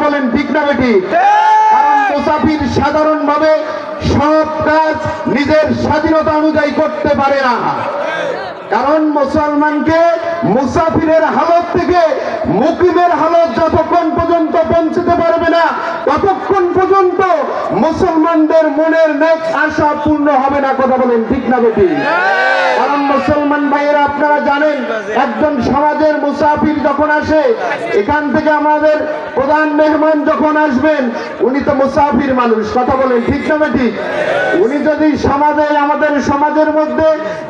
বলেন ঠিক না বেটি? কারণ মুসাফির সাধারণভাবে সব কাজ নিজের স্বাধীনতা অনুযায়ী করতে পারে না। কারণ মুসলমানকে মুসাফিরের হালত থেকে মুকিমের হালত যতক্ষণ পর্যন্ত পৌঁছতে পারবে না, ততক্ষণ পর্যন্ত মুসলমানদের মনের নেক আশা পূর্ণ হবে না। কথা বলেন ঠিক না বেটি? কারণ মুসলমান ভাইয়েরা, আপনারা জানেন, একজন সমাজের মুসাফির যখন আসে, এখান থেকে আমাদের প্রধান মেহমান যখন আসবেন, উনি তো মুসাফির মানুষ। কথা বলেন ঠিক না বেটি? উনি যদি সমাজে, আমাদের সমাজের মধ্যে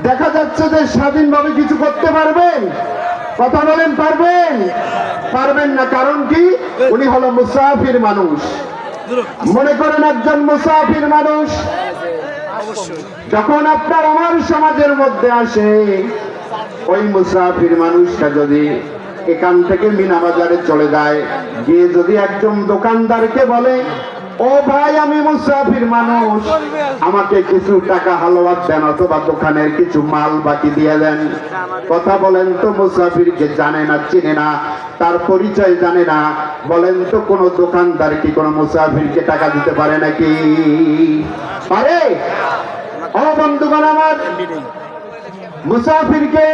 দেখা যাচ্ছে যে স্বাধীনভাবে কিছু করতে পারবেন? কথা বলেন, পারবেন? পারবেন না। কারণ কি? উনি হলো মুসাফির মানুষ। মনে করেন একজন মুসাফির মানুষ যখন আপনার আমার সমাজের মধ্যে আসে, ওই মুসাফির মানুষটা যদি এখান থেকে মিনা বাজারে চলে যায়, গিয়ে যদি একজন দোকানদারকে বলে, ও ভাই আমি মুসাফির মানুষ, আমাকে কিছু টাকা হালুয়া দেন অথবা দোকানের কিছু মাল বাকি দিয়ে দেন। কথা বলেন তো, মুসাফিরকে জানে না, চিনে না, তার পরিচয় জানে না। বলেন তো, কোন দোকানদার কি কোন মুসাফিরকে টাকা দিতে পারে নাকি? পারে? ও বন্ধুগণ আমার, মুসাফিরকে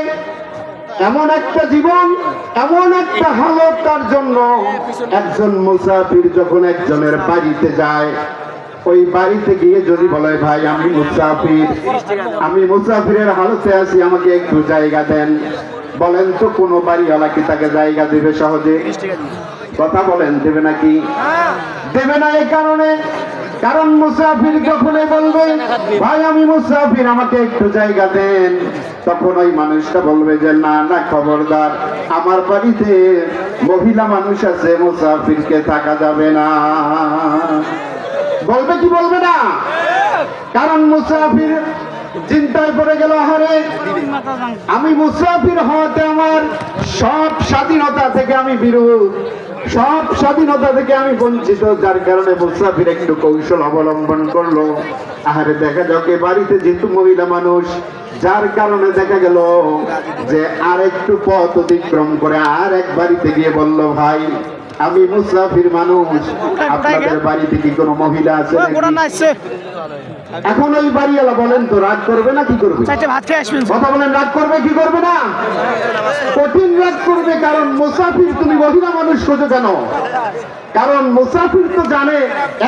এমন একটা জীবন, এমন একটা হালত তার জন্য। একজন মুসাফির যখন একজনের বাড়িতে যায়, ওই বাড়িতে গিয়ে যদি বলে, ভাই আমি মুসাফির, আমি মুসাফিরের হালতে আছি, আমাকে একটু জায়গা দেন। বলেন তো, কোন বাড়িওয়ালা কি তাকে জায়গা দেবে সহজে? কথা বলেন, দেবে নাকি? দেবে না। এই কারণে, কারণ মুসাফির যখনই বলবে, ভাই আমি মুসাফির, আমাকে একটু জায়গা দেন, তখন ওই মানুষটা বলবে যে না না, খবরদার, আমার বাড়িতে মহিলা মানুষ আছে, মুসাফিরকে থাকা যাবে না। বলবে কি বলবে না? কারণ মুসাফির চিন্তায় পড়ে গেল, আরে আমি মুসাফির হওয়াতে আমার সব স্বাধীনতা থেকে আমি বিরোধ, সব স্বাধীনতা থেকে আমি বঞ্চিত। যার কারণে মুসাফির একটু কৌশল অবলম্বন করলো। আরে দেখা যাক, বাড়িতে যেহেতু মহিলা মানুষ, যার কারণে দেখা গেল যে আর একটু পথ অতিক্রম করে আর এক বাড়িতে গিয়ে বলল, ভাই আমি মুসাফির মানুষ, আপনাদের বাড়িতে কি কোনো মহিলা আছে নাকি? এখন ওই বাড়িওয়ালা বলেন তো, রাগ করবে না কি করবে? কথা বলেন, রাগ করবে কি করবে না? কঠিন রাগ করবে। কারণ মুসাফির, তুমি মহিলা মানুষ খোঁজো কেন? কারণ মুসাফির তো জানে,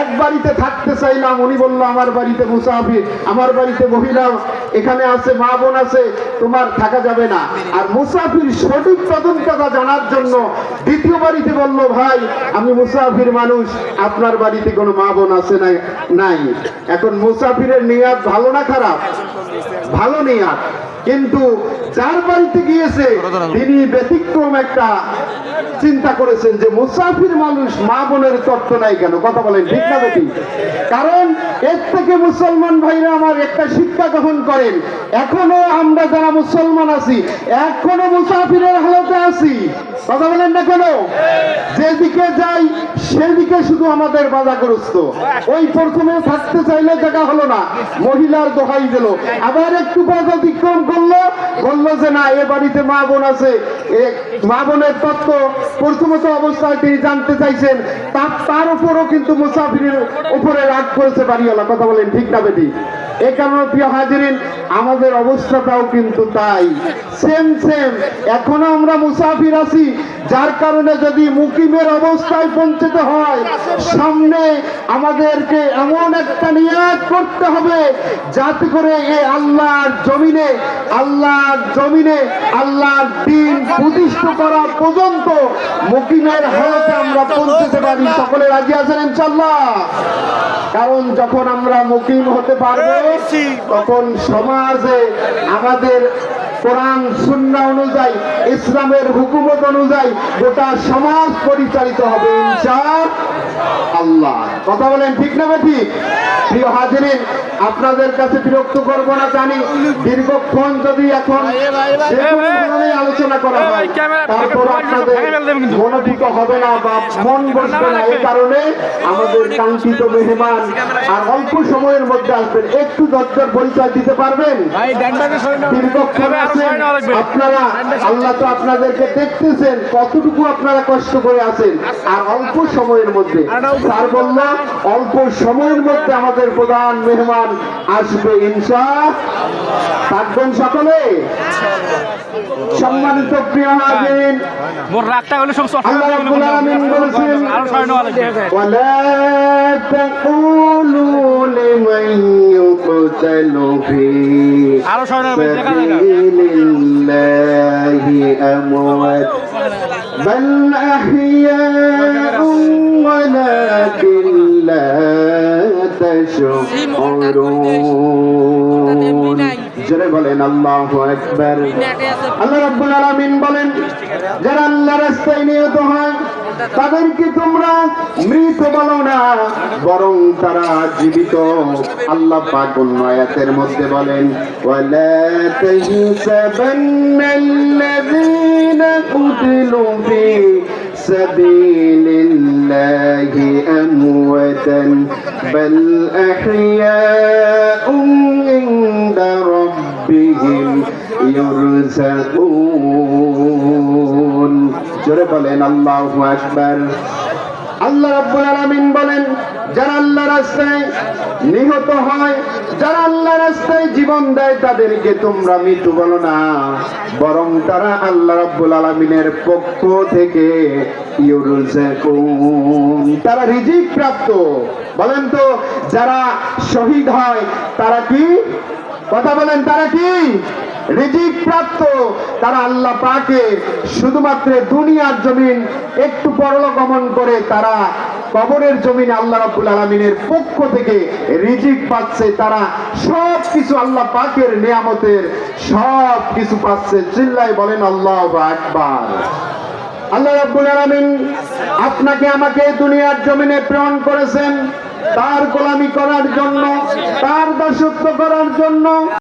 এক বাড়িতে থাকতে চাইলাম, উনি বললো আমার বাড়িতে মুসাফির, আমার বাড়িতে মহিলা এখানে আছে, মা বোন আছে, তোমার থাকা যাবে না। আর মুসাফির সঠিক তদন্তটা জানার জন্য দ্বিতীয় বাড়িতে বলল, ভাই আমি মুসাফির মানুষ, আপনার বাড়িতে কোনো মা বোন আছে না? নাই। এখন মুসাফিরের নিয়াত ভালো না খারাপ? ভালো নিয়াত। কিন্তু যার বাড়িতে গিয়েছে তিনি ব্যতিক্রম একটা চিন্তা করেছেন যে মুসাফির মানুষ, মা বোনের তত্ত্ব নাই কেন? কথা বলেন ঠিক না বেটি? কারণ এর থেকে মুসলমান ভাইরা আমার একটা শিক্ষা গ্রহণ করেন। এখনো আমরা যারা মুসলমান আছি, এখনো মুসাফিরের হালতে আছি। কথা বলেন না কেন? যেদিকে যাই সেদিকে শুধু আমাদের বাধাগ্রস্ত। ওই প্রথমে থাকতে চাইলে জায়গা হলো না, মহিলার দোহাই দিল, আবার একটু পথ অতিক্রম করলো, বললো যে না, এ বাড়িতে মা বোন আছে। মা বোনের তত্ত্ব প্রথমত অবস্থায় তিনি জানতে চাইছেন, তার উপরও কিন্তু মুসাফিরের উপরে রাগ করেছে বাড়িওয়ালা। কথা বলেন ঠিক না বেটি? এই কারণে প্রিয় হাজিরিন, আমাদের অবস্থাটাও কিন্তু তাই, সেম সেম। এখনো আমরা মুসাফির আছি, যার কারণে যদি মুকিমের অবস্থায় পৌঁছতে হয়, সামনে আমাদেরকে এমন একটা নিয়াত করতে হবে যাতে করে এই আল্লাহর জমিনে, আল্লাহর জমিনে আল্লাহর দ্বীন প্রতিষ্ঠা করা পর্যন্ত মুকিমের হালতে আমরা পৌঁছতে পারি। সকলে রাজি আছেন ইনশাআল্লাহ? কারণ যখন আমরা মুকিম হতে পারবো, তখন সমাজে আমাদের কোরআন সুন্নাহ অনুযায়ী, ইসলামের হুকুমত অনুযায়ী গোটা সমাজ পরিচালিত হবে ইনশাআল্লাহ। কথা বলেন ঠিক না বেঠিক? প্রিয় হাজিরিন, আপনাদের কাছে বিরক্ত করবো না জানি, দীর্ঘক্ষণ যদি এখন আলোচনা করা হয়, তারপর আপনাদের মনোভূত হবে না বা মন বসবে না। এই কারণে আমাদের কাঙ্ক্ষিত মেহমান আর অল্প সময়ের মধ্যে আসবেন, একটু দরজার পরিচয় দিতে পারবেন? দীর্ঘক্ষণ আছেন আপনারা, আল্লাহ তো আপনাদেরকে দেখতেছেন কতটুকু আপনারা কষ্ট করে আছেন। আর অল্প সময়ের মধ্যে স্যার বলল অল্প সময়ের মধ্যে আমাদের প্রধান মেহমান আসবে ইনশাআল্লাহ। থাকবেন সকলে। সম্মানিত প্রিয় হাজিরিন, আল্লাহ রাব্বুল আলামিন বলেছেন ওয়ালা তাকুলু লিমান ইউকতালু ফি সাবিলিল্লাহি আমওয়াত বাল আহইয়াউন ওয়ালাকিন লা তাশউরুন। জোরে বলেন আল্লাহু আকবার। আল্লাহ রাব্বুল আলামিন বলেন যারা আল্লাহর রাস্তায় নিহত হয় তাদেরকে তোমরা মৃত বলো না, বরং তারা জীবিত। আল্লাহ পাক অন্য আয়াতের মধ্যে বলেন ওয়ালা তাহসাবান্নাল্লাযীনা কুতিলু ফি সাবিলিল্লাহি আমওয়াতান বাল আহইয়াউন ইনদা রাব্বিহিম ইউরযাকুন। জোরে বলেন আল্লাহু আকবার। আল্লাহ রাব্বুল আলামিন বলেন যারা আল্লাহর রাস্তায় নিহত হয়, যারা আল্লাহর রাস্তায় জীবন দেয় তাদেরকে তোমরা মৃত্যু বলো না, বরং তারা আল্লাহ রাব্বুল আলামিনের পক্ষ থেকে ইউরযাকুন, তারা রিজিক প্রাপ্ত। বলেন তো যারা শহীদ হয় তারা কি? কথা বলেন, তারা কি? রিজিক প্রাপ্ত। তারা আল্লাহ পাকে শুধুমাত্র দুনিয়ার জমিন একটু পরলোকগমন করে তারা কবরের জমিনে আল্লাহ রাব্বুল আলামিনের পক্ষ থেকে রিজিক পাচ্ছে। তারা সব কিছু আল্লাহ পাকের নিয়ামতের সব কিছু পাচ্ছে। চিল্লায় বলেন আল্লাহু আকবার। আল্লাহ রাব্বুল আলামিন আপনাকে আমাকে দুনিয়ার জমিনে প্রেরণ করেছেন তার গোলামি করার জন্য, তার দাসত্ব করার জন্য।